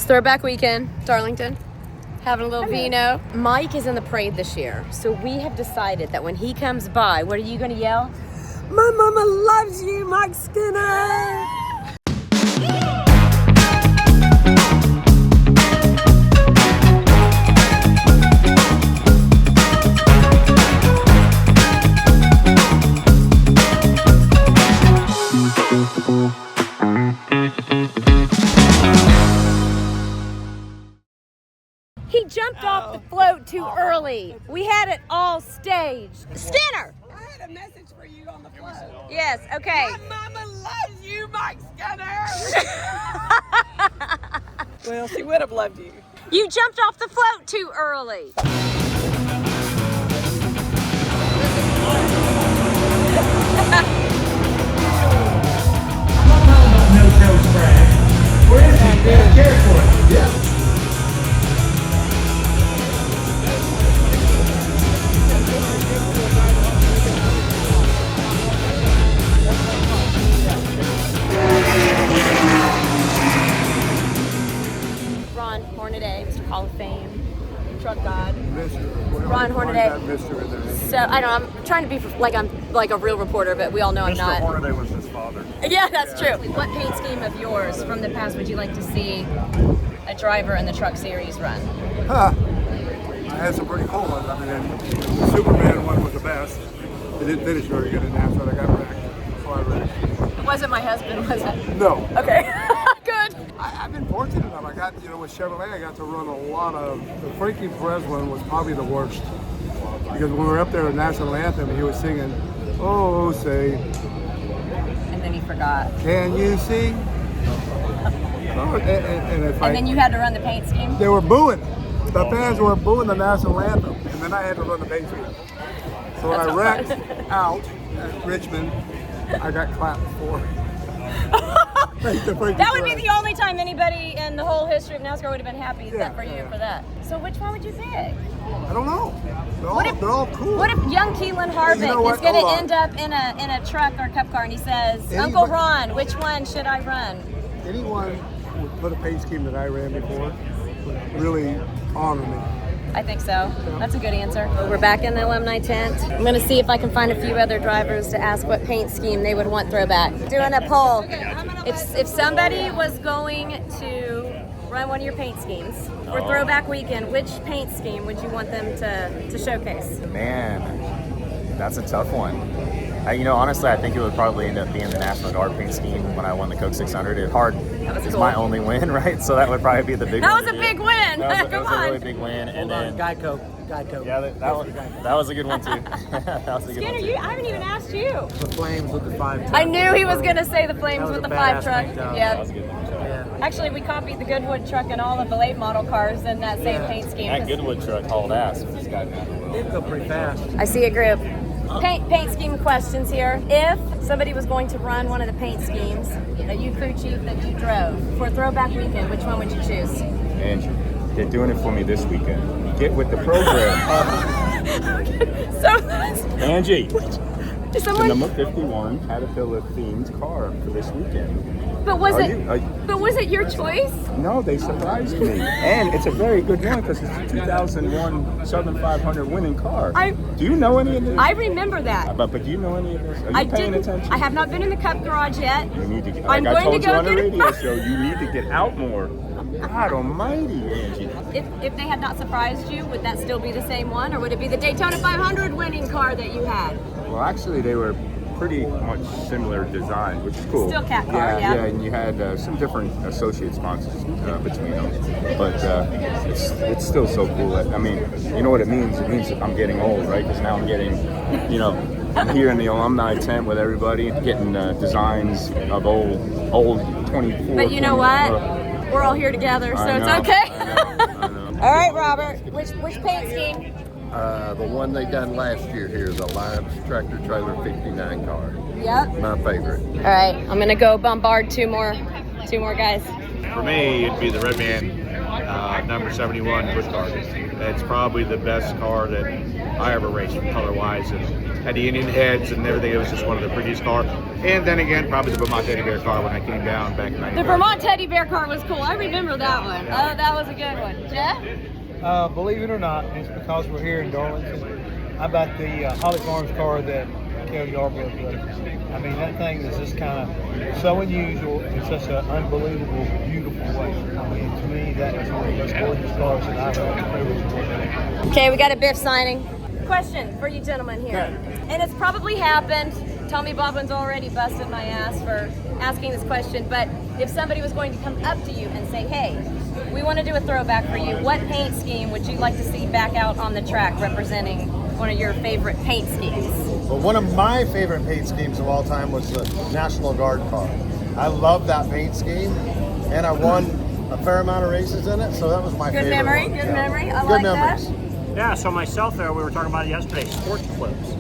Throwback Weekend, Darlington. Having a little vino. Mike is in the parade this year, so we have decided that when he comes by, what are you going to yell? My mama loves you, Mike Skinner! He jumped off the float too early. We had it all staged. Skinner! I had a message for you on the float. Yes, okay. My mama loves you, Mike Skinner! Well, she would have loved you. You jumped off the float too early. No-tail crash. Where is he? Care for it. Yeah. Hornaday, Mr. Hall of Fame, truck god. Ron Hornaday. So I don't know. I'm trying to be like I'm like a real reporter, but we all know I'm not. Mr. Hornaday was his father. Yeah, that's true. What paint scheme of yours from the past would you like to see a driver in the Truck Series run? I had some pretty cool ones. I mean, the Superman one was the best. It didn't finish very good in NASCAR. I got wrecked. So I wrecked. It wasn't my husband, was it? No. Okay. Good. I've been fortunate enough. I got, with Chevrolet, I got to run a lot of, the Frankie Perez one was probably the worst. Because when we were up there at National Anthem, he was singing, oh, say. And then he forgot. Can you see? And then you had to run the paint scheme? They were booing. The fans were booing the National Anthem. And then I had to run the paint scheme. So when I wrecked out at Richmond, I got clapped for. That would be the only time anybody in the whole history of NASCAR would have been happy except for you for that. So which one would you pick? I don't know. They're all cool. What if young Keelan Harvick is going to end up in a truck or a cup car and he says, Uncle Ron, which one should I run? Anyone who put a paint scheme that I ran before would really honor me. I think so. That's a good answer. We're back in the Alumni tent. I'm going to see if I can find a few other drivers to ask what paint scheme they would want throwback. Doing a poll. If somebody was going to run one of your paint schemes for Throwback Weekend, which paint scheme would you want them to showcase? Man, that's a tough one. Honestly, I think it would probably end up being the National Guard paint scheme when I won the Coke 600. It's hard. It's my only win, right? So that would probably be the big one. That was a big win. That was a really big win. And then Geico. Yeah, that was a good one too. That was a good one too. I haven't even asked you. The Flames with the 5 truck. I knew he was going to say the Flames with the 5 truck. That was a good one. Yeah. Actually, we copied the Goodwood truck and all of the late model cars in that same paint scheme. That Goodwood truck hauled ass with this guy. It'd go pretty fast. I see a group. Paint scheme questions here. If somebody was going to run one of the paint schemes that you crew chief that you drove for Throwback Weekend, which one would you choose? Angie, they're doing it for me this weekend. Get with the program. Angie, the number 51 Caterpillar themed car for this weekend. But was it your choice? No, they surprised me. And it's a very good one because it's a 2001 Southern 500 winning car. Do you know any of this? I remember that. But do you know any of this? Are you paying attention? I have not been in the Cup Garage yet. You need to get, I'm like I going told to you go on the get radio show, you need to get out more. God almighty, Angie. If they had not surprised you, would that still be the same one? Or would it be the Daytona 500 winning car that you had? Well, actually, they were pretty much similar design, which is cool. Still cat car, yeah. Yeah, and you had some different associate sponsors between them, but it's still so cool. I mean, you know what it means? It means I'm getting old, right? Because now I'm getting, I'm here in the alumni tent with everybody, getting designs of old 24. But you know what? We're all here together, so it's okay. I know. All right, Robert. Which paint scheme? The one they done last year here is Alliance Tractor Trailer 59 car. Yep. My favorite. All right, I'm gonna go bombard two more guys. For me, it'd be the Red Man number 71 push car. It's probably the best car that I ever raced, color-wise, and had the Indian heads and everything. It was just one of the prettiest cars. And then again, probably the Vermont Teddy Bear car when I came down back in 95. The Vermont Teddy Bear car was cool. I remember that one. Oh, that was a good one. Jeff? Believe it or not, it's because we're here in Darlington. How about the Holly Farms car that Kelly Yarbrough drove? I mean, that thing is just kind of so unusual in such an unbelievable, beautiful way. I mean, to me, that is one of the most gorgeous cars that I've had the privilege of working on. Okay, we got a Biff signing. Question for you gentlemen here. And it's probably happened. Tommy Baldwin's already busted my ass for asking this question, but if somebody was going to come up to you and say, hey, we want to do a throwback for you, what paint scheme would you like to see back out on the track representing one of your favorite paint schemes? Well, one of my favorite paint schemes of all time was the National Guard car. I love that paint scheme, and I won a fair amount of races in it, so that was my favorite memory, one. good memory. I Good like memories. that. Yeah, so myself there, we were talking about it yesterday, Sports Clips.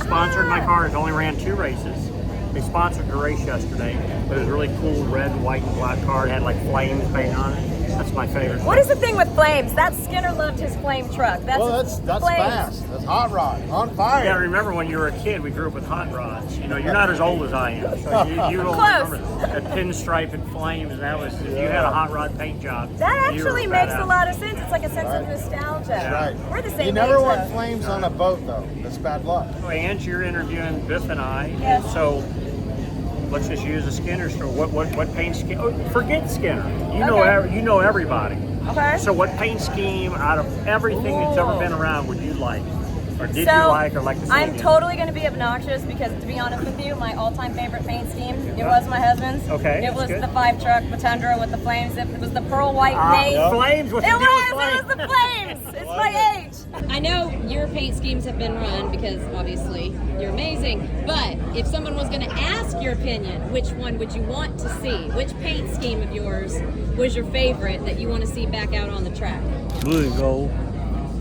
Sponsored my car, it only ran 2 races. They sponsored the race yesterday. It was a really cool red, white, and black car. It had like flames painted on it. That's my favorite. What is the thing with flames? That Skinner loved his flame truck. That's flames. fast. That's hot rod, on fire. Yeah, remember when you were a kid, we grew up with hot rods. You know, you're not as old as I am, so you don't Close. remember that pinstripe and flames. That was, if you had a hot rod paint job. That you were actually makes badass. a lot of sense. It's like a sense of nostalgia. That's right. We're the same You never age, want though. flames on a boat, though. That's bad luck. So, Angie, you're interviewing Biff and I. Yes. And so let's just use a Skinner store. What paint scheme? Oh, forget Skinner. You know everybody. Okay. So what paint scheme out of everything that's ever been around would you like? Or did So, you like or like to see I'm again? totally going to be obnoxious because, to be honest with you, my all-time favorite paint scheme, it was my husband's. Okay, It was that's good. the 5-truck, the Tundra with the flames. It was the pearl white maze. Flames? What's It the deal with was flames? the flames. It's my age. I know your paint schemes have been run because, obviously, you're amazing. But if someone was going to ask your opinion, which one would you want to see? Which paint scheme of yours was your favorite that you want to see back out on the track? Blue and gold.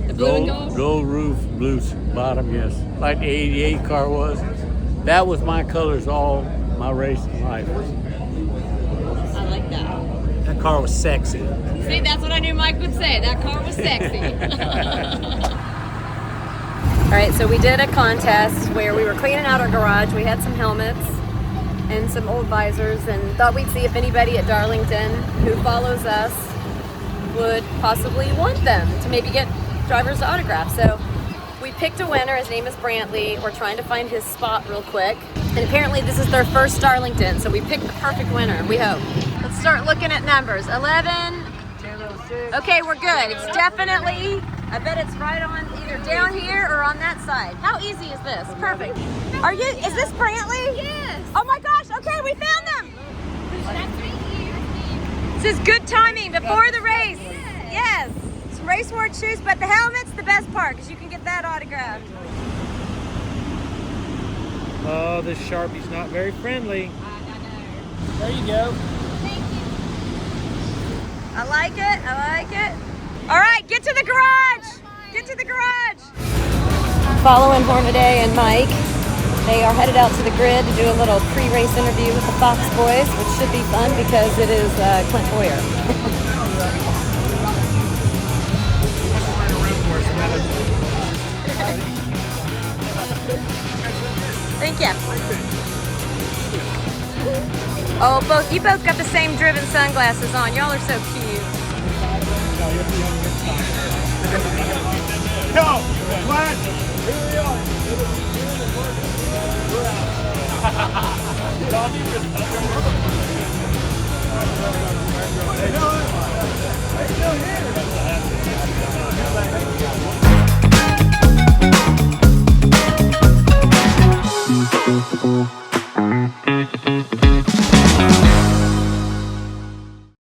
The blue and gold? Gold roof, blue bottom, yes. Like the 88 car was. That was my colors all my racing life. I like that. That car was sexy. See, that's what I knew Mike would say. That car was sexy. All right, so we did a contest where we were cleaning out our garage. We had some helmets and some old visors and thought we'd see if anybody at Darlington who follows us would possibly want them to maybe get driver's autograph. So we picked a winner. His name is Brantley. We're trying to find his spot real quick. And apparently this is their first Darlington, so we picked the perfect winner, we hope. Let's start looking at numbers. 11. Okay, we're good. It's definitely, I bet it's right on either down here or on that side. How easy is this? Perfect. Is this Brantley? Yes. Oh my gosh, okay, we found them. This is good timing before the race. Yes. Some race ward shoes, but the helmet's the best part because you can get that autographed. Oh, this Sharpie's not very friendly. There you go. Thank you. I like it. I like it. All right, get to the garage. Get to the garage. Following Hornaday and Mike, they are headed out to the grid to do a little pre-race interview with the Fox boys, which should be fun because it is Clint Bowyer. Thank you. Oh, you both got the same driven sunglasses on. Y'all are so cute. Go! What? Here we are.